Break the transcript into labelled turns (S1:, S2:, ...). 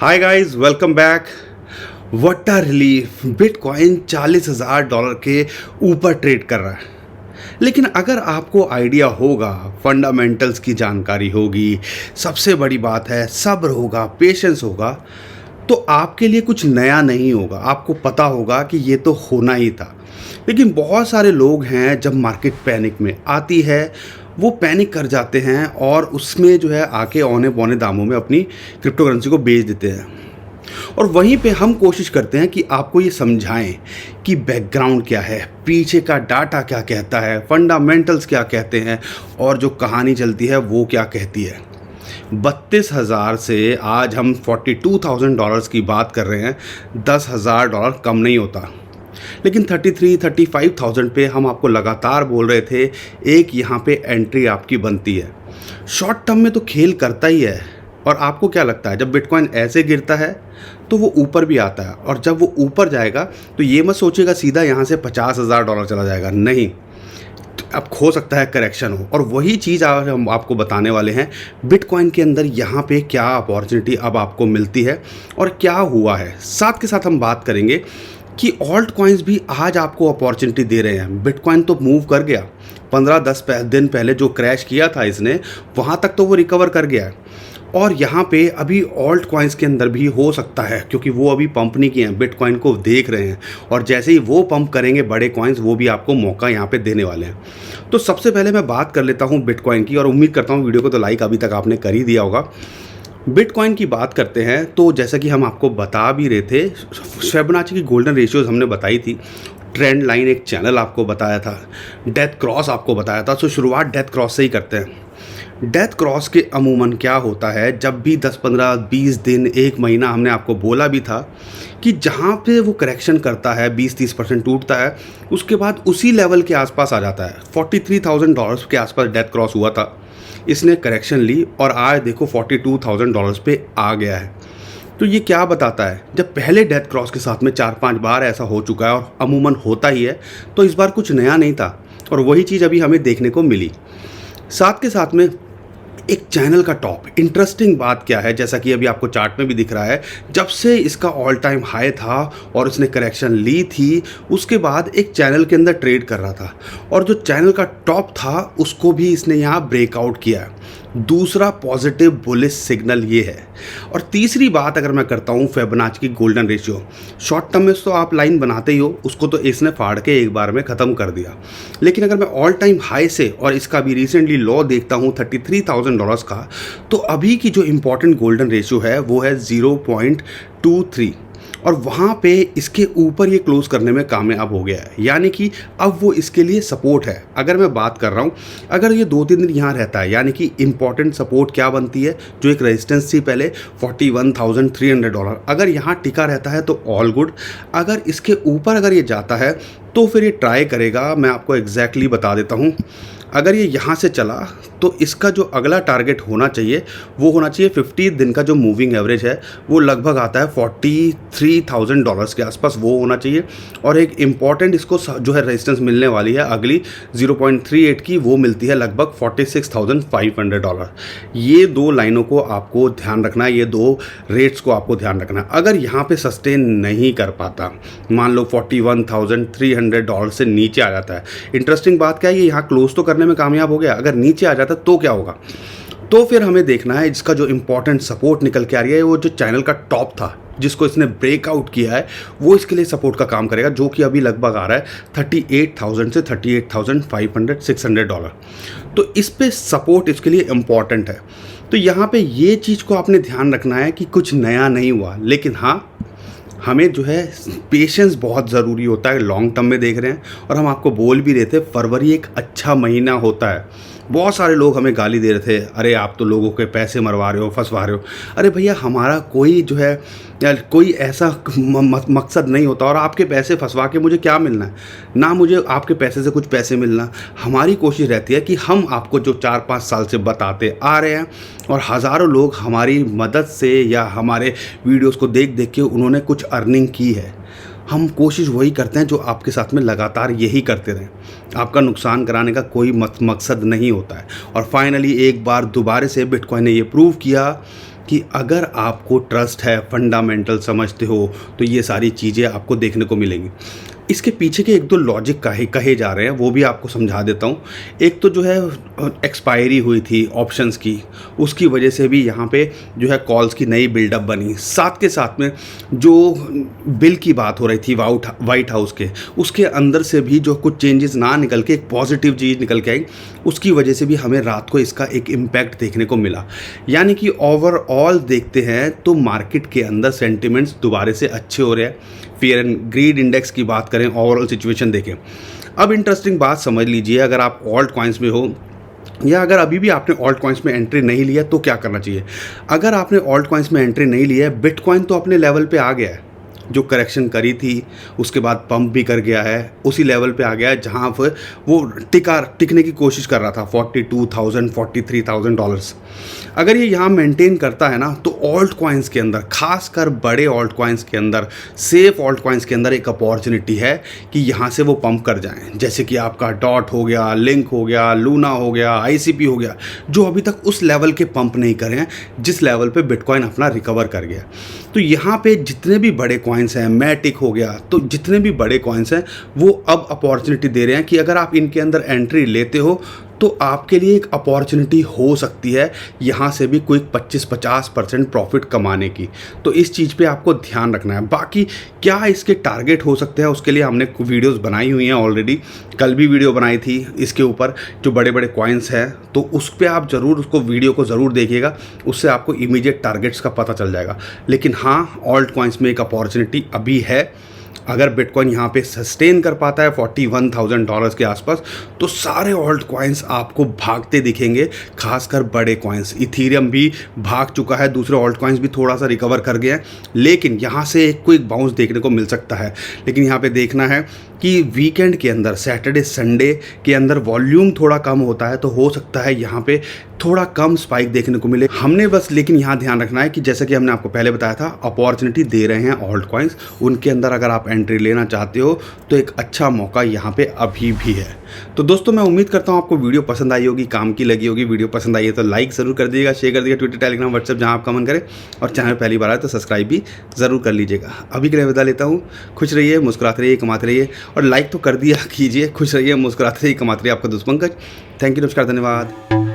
S1: Hi guys, welcome back. What a relief, bitcoin $40,000 के ऊपर trade कर रहा है। लेकिन अगर आपको आइडिया होगा, फंडामेंटल्स की जानकारी होगी, सबसे बड़ी बात है सब्र होगा, पेशेंस होगा, तो आपके लिए कुछ नया नहीं होगा। आपको पता होगा कि ये तो होना ही था। लेकिन बहुत सारे लोग हैं, जब मार्केट पैनिक में आती है वो पैनिक कर जाते हैं और उसमें जो है आके औने पौने दामों में अपनी क्रिप्टो करेंसी को बेच देते हैं। और वहीं पे हम कोशिश करते हैं कि आपको ये समझाएं कि बैकग्राउंड क्या है, पीछे का डाटा क्या कहता है, फंडामेंटल्स क्या कहते हैं और जो कहानी चलती है वो क्या कहती है। 32,000 से आज हम $42,000 की बात कर रहे हैं। $10,000 कम नहीं होता। लेकिन 35,000 पे हम आपको लगातार बोल रहे थे एक यहाँ पे एंट्री आपकी बनती है। शॉर्ट टर्म में तो खेल करता ही है। और आपको क्या लगता है, जब बिटकॉइन ऐसे गिरता है तो वो ऊपर भी आता है, और जब वो ऊपर जाएगा तो ये मत सोचिएगा सीधा यहाँ से $50,000 चला जाएगा, नहीं। अब हो सकता है करेक्शन हो, और वही चीज़ आज हम आपको बताने वाले हैं बिटकॉइन के अंदर यहाँ पे क्या अपॉर्चुनिटी अब आपको मिलती है और क्या हुआ है। साथ के साथ हम बात करेंगे कि ऑल्ट कॉइन्स भी आज आपको अपॉर्चुनिटी दे रहे हैं। बिटकॉइन तो मूव कर गया, 15-10 दिन पहले जो क्रैश किया था इसने, वहाँ तक तो वो रिकवर कर गया है। और यहाँ पे अभी ऑल्ट कॉइन्स के अंदर भी हो सकता है, क्योंकि वो अभी पंप नहीं किए हैं, बिटकॉइन को देख रहे हैं, और जैसे ही वो पंप करेंगे बड़े कॉइन्स, वो भी आपको मौका यहाँ पे देने वाले हैं। तो सबसे पहले मैं बात कर लेता हूँ बिटकॉइन की, और उम्मीद करता हूँ वीडियो को तो लाइक अभी तक आपने कर ही दिया होगा। बिटकॉइन की बात करते हैं तो जैसा कि हम आपको बता भी रहे थे, फिबोनाची की गोल्डन रेशियोज हमने बताई थी, ट्रेंड लाइन एक चैनल आपको बताया था, डेथ क्रॉस आपको बताया था। सो शुरुआत डेथ क्रॉस से ही करते हैं। डेथ क्रॉस के अमूमन क्या होता है, जब भी 10-15-20 दिन, एक महीना हमने आपको बोला भी था कि जहाँ पे वो करेक्शन करता है 20-30% टूटता है, उसके बाद उसी लेवल के आसपास आ जाता है। $43,000 के आसपास डेथ क्रॉस हुआ था, इसने करेक्शन ली और आज देखो $42,000 पे आ गया है। तो ये क्या बताता है, जब पहले डेथ क्रॉस के साथ में 4-5 बार ऐसा हो चुका है और अमूमन होता ही है, तो इस बार कुछ नया नहीं था, और वही चीज़ अभी हमें देखने को मिली। साथ के साथ में एक चैनल का टॉप, इंटरेस्टिंग बात क्या है, जैसा कि अभी आपको चार्ट में भी दिख रहा है, जब से इसका ऑल टाइम हाई था और इसने करेक्शन ली थी, उसके बाद एक चैनल के अंदर ट्रेड कर रहा था, और जो चैनल का टॉप था उसको भी इसने यहाँ ब्रेकआउट किया है। दूसरा पॉजिटिव बुलिश सिग्नल ये है। और तीसरी बात अगर मैं करता हूँ फिबोनाची की गोल्डन रेशियो, शॉर्ट टर्म में तो आप लाइन बनाते ही हो, उसको तो इसने फाड़ के एक बार में ख़त्म कर दिया। लेकिन अगर मैं ऑल टाइम हाई से और इसका भी रिसेंटली लो देखता हूँ $33,000 का, तो अभी की जो इम्पॉर्टेंट गोल्डन रेशियो है वो है 0.23, और वहाँ पे इसके ऊपर ये क्लोज करने में कामयाब हो गया है, यानी कि अब वो इसके लिए सपोर्ट है। अगर मैं बात कर रहा हूँ, अगर ये 2-3 दिन यहाँ रहता है, यानी कि इंपॉर्टेंट सपोर्ट क्या बनती है, जो एक रेजिस्टेंस थी पहले $41,300, अगर यहाँ टिका रहता है तो ऑल गुड। अगर इसके ऊपर अगर ये जाता है तो फिर ये ट्राई करेगा, मैं आपको एग्जैक्टली बता देता हूँ। अगर ये यहाँ से चला तो इसका जो अगला टारगेट होना चाहिए वो होना चाहिए 50 दिन का जो मूविंग एवरेज है, वो लगभग आता है $43,000 के आसपास, वो होना चाहिए। और एक इम्पॉर्टेंट इसको जो है रेजिस्टेंस मिलने वाली है अगली 0.38 की, वो मिलती है लगभग $46,500। ये दो लाइनों को आपको ध्यान रखना है, ये दो रेट्स को आपको ध्यान रखना है। अगर यहाँ पे सस्टेन नहीं कर पाता, मान लो $41,300 से नीचे आ जाता है, इंटरेस्टिंग बात क्या है, ये यहाँ क्लोज तो करने में कामयाब हो गया, अगर नीचे आ जाता तो क्या होगा, तो फिर हमें देखना है इसका जो इंपॉर्टेंट सपोर्ट निकल के आ रही है, वो जो चैनल का टॉप था जिसको इसने ब्रेकआउट किया है, वो इसके लिए सपोर्ट का काम करेगा, जो कि अभी लगभग आ रहा है 38,000 से 38,500-600 तो इस पे सपोर्ट इसके लिए इम्पॉर्टेंट है। तो यहाँ पे ये चीज़ को आपने ध्यान रखना है कि कुछ नया नहीं हुआ, लेकिन हाँ हमें जो है पेशेंस बहुत ज़रूरी होता है। लॉन्ग टर्म में देख रहे हैं, और हम आपको बोल भी रहे थे फरवरी एक अच्छा महीना होता है। बहुत सारे लोग हमें गाली दे रहे थे, अरे आप तो लोगों के पैसे मरवा रहे हो, फंसवा रहे हो। अरे भैया, हमारा कोई जो है कोई ऐसा मकसद नहीं होता, और आपके पैसे फंसवा के मुझे क्या मिलना है, ना मुझे आपके पैसे से कुछ पैसे मिलना। हमारी कोशिश रहती है कि हम आपको जो 4-5 साल से बताते आ रहे हैं, और हज़ारों लोग हमारी मदद से या हमारे वीडियोस को देख देख के उन्होंने कुछ अर्निंग की है, हम कोशिश वही करते हैं जो आपके साथ में लगातार यही करते रहें। आपका नुकसान कराने का कोई मकसद नहीं होता है। और फाइनली एक बार दोबारा से बिटकॉइन ने ये प्रूव किया कि अगर आपको ट्रस्ट है, फंडामेंटल समझते हो, तो ये सारी चीज़ें आपको देखने को मिलेंगी। इसके पीछे के एक दो लॉजिक कहे जा रहे हैं, वो भी आपको समझा देता हूँ। एक तो जो है एक्सपायरी हुई थी ऑप्शंस की, उसकी वजह से भी यहाँ पे जो है कॉल्स की नई बिल्डअप बनी। साथ के साथ में जो बिल की बात हो रही थी वाइट हाउस के, उसके अंदर से भी जो कुछ चेंजेस ना निकल के एक पॉजिटिव चीज़ निकल के आई, उसकी वजह से भी हमें रात को इसका एक इम्पैक्ट देखने को मिला। यानी कि ओवरऑल देखते हैं तो मार्केट के अंदर सेंटिमेंट्स दोबारा से अच्छे हो रहे हैं। फियर एंड ग्रीड इंडेक्स की बात करें, ओवरऑल सिचुएशन देखें। अब इंटरेस्टिंग बात समझ लीजिए, अगर आप ऑल्ट कॉइन्स में हो या अगर अभी भी आपने ऑल्ट कॉइन्स में एंट्री नहीं लिया तो क्या करना चाहिए। अगर आपने ऑल्ट कॉइन्स में एंट्री नहीं लिया है, बिटकॉइन तो अपने लेवल पे आ गया है, जो करेक्शन करी थी उसके बाद पंप भी कर गया है, उसी लेवल पे आ गया है जहाँ पर वो टिकने की कोशिश कर रहा था, $42,000 $43,000। अगर ये यहाँ मेंटेन करता है ना, तो ऑल्ट कॉइन्स के अंदर, खासकर बड़े ऑल्ट कॉइन्स के अंदर, सेफ ऑल्ट कॉइन्स के अंदर एक अपॉर्चुनिटी है कि यहाँ से वो पंप कर जाएं। जैसे कि आपका डॉट हो गया, लिंक हो गया, लूना हो गया, ICP हो गया, जो अभी तक उस लेवल के पंप नहीं करे हैं जिस लेवल पे बिटकॉइन अपना रिकवर कर गया। तो यहाँ पे जितने भी बड़े कॉइन्स हैं, मैटिक हो गया, तो जितने भी बड़े कॉइन्स हैं वो अब अपॉर्चुनिटी दे रहे हैं कि अगर आप इनके अंदर एंट्री लेते हो तो आपके लिए एक अपॉर्चुनिटी हो सकती है यहाँ से भी कोई 25-50% प्रॉफिट कमाने की। तो इस चीज़ पे आपको ध्यान रखना है। बाकी क्या इसके टारगेट हो सकते हैं, उसके लिए हमने वीडियोस बनाई हुई हैं ऑलरेडी। कल भी वीडियो बनाई थी इसके ऊपर, जो बड़े बड़े कॉइन्स हैं, तो उस पर आप ज़रूर उसको वीडियो को ज़रूर देखिएगा, उससे आपको इमीडिएट टारगेट्स का पता चल जाएगा। लेकिन हाँ, ऑल्ट कॉइन्स में एक अपॉर्चुनिटी अभी है। अगर बिटकॉइन यहाँ पे सस्टेन कर पाता है $41,000 के आसपास, तो सारे ऑल्ट कॉइन्स आपको भागते दिखेंगे, खासकर बड़े कॉइन्स। इथीरियम भी भाग चुका है, दूसरे ऑल्ट कॉइन्स भी थोड़ा सा रिकवर कर गए हैं, लेकिन यहाँ से एक क्विक बाउंस देखने को मिल सकता है। लेकिन यहाँ पे देखना है कि वीकेंड के अंदर, सैटरडे संडे के अंदर वॉल्यूम थोड़ा कम होता है, तो हो सकता है यहाँ पे थोड़ा कम स्पाइक देखने को मिले। हमने बस लेकिन यहाँ ध्यान रखना है कि जैसा कि हमने आपको पहले बताया था, अपॉर्चुनिटी दे रहे हैं ऑल्ट कॉइन्स, उनके अंदर अगर आप एंट्री लेना चाहते हो तो एक अच्छा मौका यहाँ पे अभी भी है। तो दोस्तों, मैं उम्मीद करता हूँ आपको वीडियो पसंद आई होगी, काम की लगी होगी। वीडियो पसंद आई है तो लाइक ज़रूर कर दीजिएगा, शेयर कर दीजिएगा, ट्विटर, टेलीग्राम, व्हाट्सएप, जहाँ आपका मन करे, और चैनल पहली बार आए तो सब्सक्राइब भी ज़रूर कर लीजिएगा। अभी के लिए विदा लेता हूँ। खुश रहिए, मुस्कुराते रहिए, कमाते रहिए, और लाइक तो कर दिया कीजिए। खुश रहिए, मुस्कुराते रहिए, कमाते रहिए। आपका दोस्त पंकज। थैंक यू, नमस्कार, धन्यवाद।